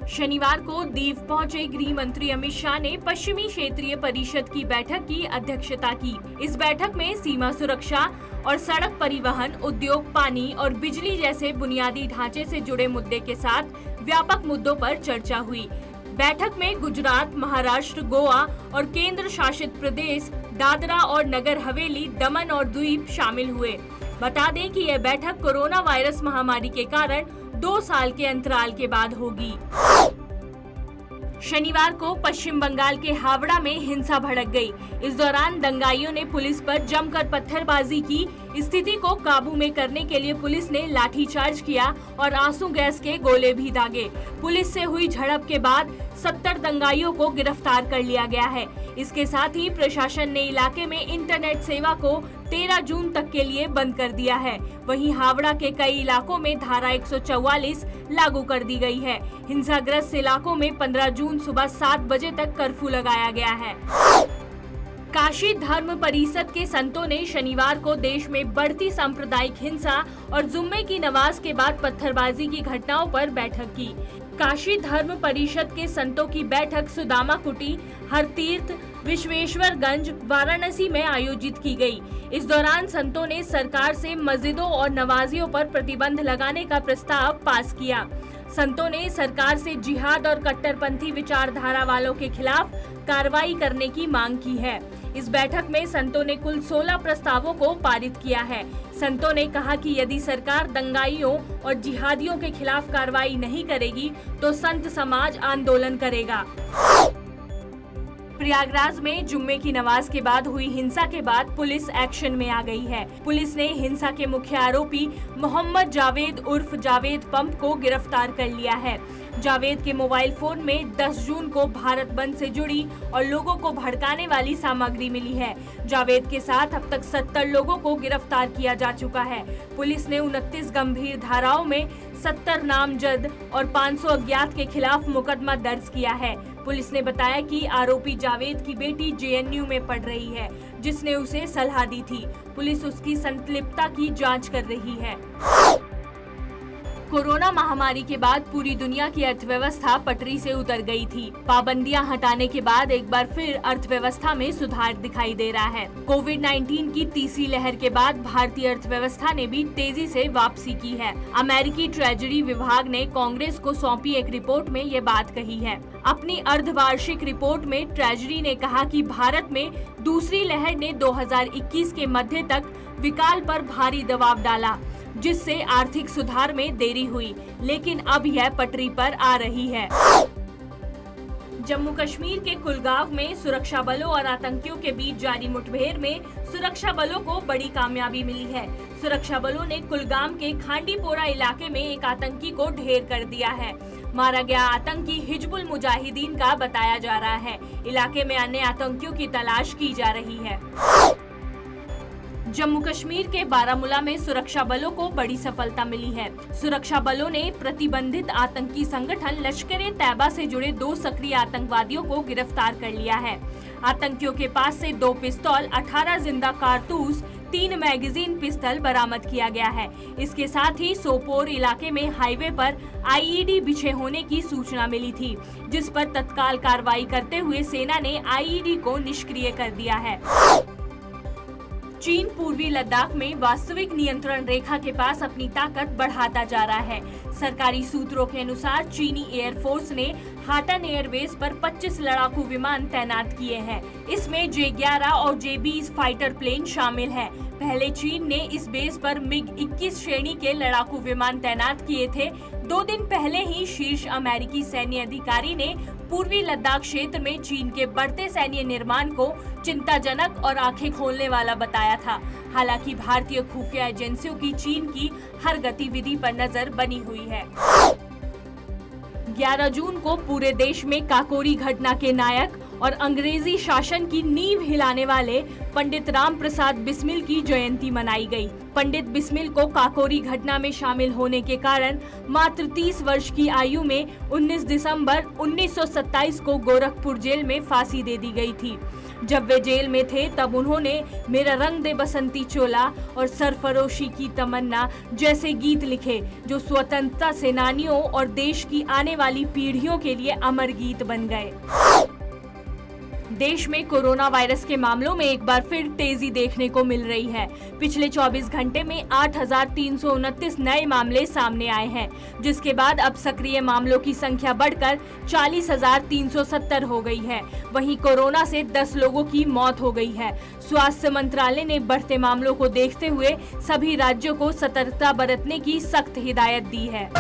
शनिवार को दीव पहुंचे गृह मंत्री अमित शाह ने पश्चिमी क्षेत्रीय परिषद की बैठक की अध्यक्षता की। इस बैठक में सीमा सुरक्षा और सड़क परिवहन, उद्योग, पानी और बिजली जैसे बुनियादी ढांचे से जुड़े मुद्दे के साथ व्यापक मुद्दों पर चर्चा हुई। बैठक में गुजरात, महाराष्ट्र, गोवा और केंद्र शासित प्रदेश दादरा और नगर हवेली, दमन और द्वीप शामिल हुए। बता दें कि यह बैठक कोरोना वायरस महामारी के कारण 2 साल के अंतराल के बाद होगी। शनिवार को पश्चिम बंगाल के हावड़ा में हिंसा भड़क गई। इस दौरान दंगाइयों ने पुलिस पर जमकर पत्थरबाजी की। स्थिति को काबू में करने के लिए पुलिस ने लाठीचार्ज किया और आंसू गैस के गोले भी दागे। पुलिस से हुई झड़प के बाद 70 दंगाइयों को गिरफ्तार कर लिया गया है। इसके साथ ही प्रशासन ने इलाके में इंटरनेट सेवा को 13 जून तक के लिए बंद कर दिया है। वहीं हावड़ा के कई इलाकों में धारा 144 लागू कर दी गई है। हिंसाग्रस्त इलाकों में 15 जून सुबह 7 बजे तक कर्फ्यू लगाया गया है। काशी धर्म परिषद के संतों ने शनिवार को देश में बढ़ती सांप्रदायिक हिंसा और जुम्मे की नमाज के बाद पत्थरबाजी की घटनाओं पर बैठक की। काशी धर्म परिषद के संतों की बैठक सुदामा कुटी, हरतीर्थ, विश्वेश्वरगंज, वाराणसी में आयोजित की गई। इस दौरान संतों ने सरकार से मस्जिदों और नमाजियों पर प्रतिबंध लगाने का प्रस्ताव पास किया। संतों ने सरकार से जिहाद और कट्टरपंथी विचारधारा वालों के खिलाफ कार्रवाई करने की मांग की है। इस बैठक में संतों ने कुल 16 प्रस्तावों को पारित किया है। संतों ने कहा कि यदि सरकार दंगाइयों और जिहादियों के खिलाफ कार्रवाई नहीं करेगी तो संत समाज आंदोलन करेगा। प्रयागराज में जुम्मे की नमाज के बाद हुई हिंसा के बाद पुलिस एक्शन में आ गई है। पुलिस ने हिंसा के मुख्य आरोपी मोहम्मद जावेद उर्फ जावेद पंप को गिरफ्तार कर लिया है। जावेद के मोबाइल फोन में 10 जून को भारत बंद से जुड़ी और लोगों को भड़काने वाली सामग्री मिली है। जावेद के साथ अब तक 70 लोगों को गिरफ्तार किया जा चुका है। पुलिस ने 29 गंभीर धाराओं में 70 नामजद और 500 अज्ञात के खिलाफ मुकदमा दर्ज किया है। पुलिस ने बताया कि आरोपी जावेद की बेटी जेएनयू में पढ़ रही है, जिसने उसे सलाह दी थी। पुलिस उसकी संलिप्तता की जांच कर रही है। कोरोना महामारी के बाद पूरी दुनिया की अर्थव्यवस्था पटरी से उतर गई थी। पाबंदियां हटाने के बाद एक बार फिर अर्थव्यवस्था में सुधार दिखाई दे रहा है। कोविड-19 की तीसरी लहर के बाद भारतीय अर्थव्यवस्था ने भी तेजी से वापसी की है। अमेरिकी ट्रेजरी विभाग ने कांग्रेस को सौंपी एक रिपोर्ट में ये बात कही है। अपनी अर्धवार्षिक रिपोर्ट में ट्रेजरी ने कहा कि भारत में दूसरी लहर ने 2021 के मध्य तक विकास पर भारी दबाव डाला, जिससे आर्थिक सुधार में देरी हुई, लेकिन अब यह पटरी पर आ रही है। जम्मू कश्मीर के कुलगाम में सुरक्षा बलों और आतंकियों के बीच जारी मुठभेड़ में सुरक्षा बलों को बड़ी कामयाबी मिली है। सुरक्षा बलों ने कुलगाम के खांडीपोरा इलाके में एक आतंकी को ढेर कर दिया है। मारा गया आतंकी हिजबुल मुजाहिदीन का बताया जा रहा है। इलाके में अन्य आतंकियों की तलाश की जा रही है। जम्मू कश्मीर के बारामूला में सुरक्षा बलों को बड़ी सफलता मिली है। सुरक्षा बलों ने प्रतिबंधित आतंकी संगठन लश्कर-ए-तैयबा से जुड़े 2 सक्रिय आतंकवादियों को गिरफ्तार कर लिया है। आतंकियों के पास से 2 पिस्तौल, 18 जिंदा कारतूस, 3 मैगजीन पिस्तौल बरामद किया गया है। इसके साथ ही सोपोर इलाके में हाईवे पर आईईडी बिछे होने की सूचना मिली थी, जिस पर तत्काल कार्रवाई करते हुए सेना ने आईईडी को निष्क्रिय कर दिया है। चीन पूर्वी लद्दाख में वास्तविक नियंत्रण रेखा के पास अपनी ताकत बढ़ाता जा रहा है। सरकारी सूत्रों के अनुसार चीनी एयरफोर्स ने हाटन एयरबेस पर 25 लड़ाकू विमान तैनात किए हैं। इसमें J-11 और J-20 फाइटर प्लेन शामिल हैं। पहले चीन ने इस बेस पर MiG-21 श्रेणी के लड़ाकू विमान तैनात किए थे। 2 दिन पहले ही शीर्ष अमेरिकी सैन्य अधिकारी ने पूर्वी लद्दाख क्षेत्र में चीन के बढ़ते सैन्य निर्माण को चिंताजनक और आंखें खोलने वाला बताया था। हालांकि भारतीय खुफिया एजेंसियों की चीन की हर गतिविधि पर नजर बनी हुई है। 11 जून को पूरे देश में काकोरी घटना के नायक और अंग्रेजी शासन की नींव हिलाने वाले पंडित राम प्रसाद बिस्मिल की जयंती मनाई गई। पंडित बिस्मिल को काकोरी घटना में शामिल होने के कारण मात्र 30 वर्ष की आयु में 19 दिसंबर 1927 को गोरखपुर जेल में फांसी दे दी गई थी। जब वे जेल में थे तब उन्होंने मेरा रंग दे बसंती चोला और सरफरोशी की तमन्ना जैसे गीत लिखे, जो स्वतंत्रता सेनानियों और देश की आने वाली पीढ़ियों के लिए अमर गीत बन गए। देश में कोरोना वायरस के मामलों में एक बार फिर तेजी देखने को मिल रही है। पिछले 24 घंटे में 8,329 नए मामले सामने आए हैं, जिसके बाद अब सक्रिय मामलों की संख्या बढ़कर 40,370 हो गई है। वहीं कोरोना से 10 लोगों की मौत हो गई है। स्वास्थ्य मंत्रालय ने बढ़ते मामलों को देखते हुए सभी राज्यों को सतर्कता बरतने की सख्त हिदायत दी है।